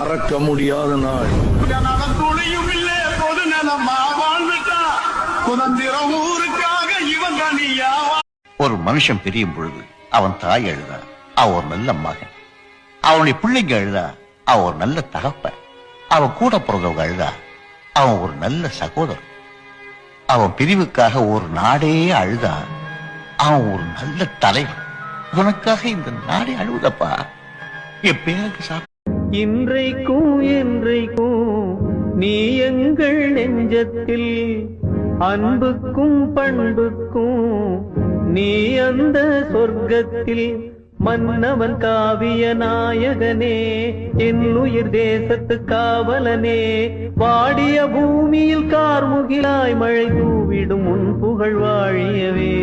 மறக்க முடியாத நாள். துணையும் இல்லை பொது நலமா வாழ்ந்துட்டா சுதந்திரம் ஊருக்காக இவன் தனியா. ஒரு மனுஷன் பிரியும் பொழுது அவன் தாய் அழுதா அவன் ஒரு நல்ல மகன், அவனுடைய பிள்ளைங்க அழுதா அவன் ஒரு நல்ல தகப்பன், அவன் கூட பிறந்தவங்க அழுதா அவன் ஒரு நல்ல சகோதரன், அவன் பிரிவுக்காக ஒரு நாடே அழுதா அவன் ஒரு நல்ல தலைவன். உனக்காக இந்த நாடே அழுவுதப்பா. என் பேருக்கு இன்றைக்கும் என்றைக்கும் நீ எங்கள் நெஞ்சத்தில், அன்புக்கும் பண்புக்கும் நீ அந்த சொர்க்கத்தில். மன்னவன் காவிய நாயகனே, என் உயிர் தேசத்து காவலனே, வாடிய பூமியில் கார்முகிலாய் மழை தூவிடும் உன் புகழ் வாழியவே.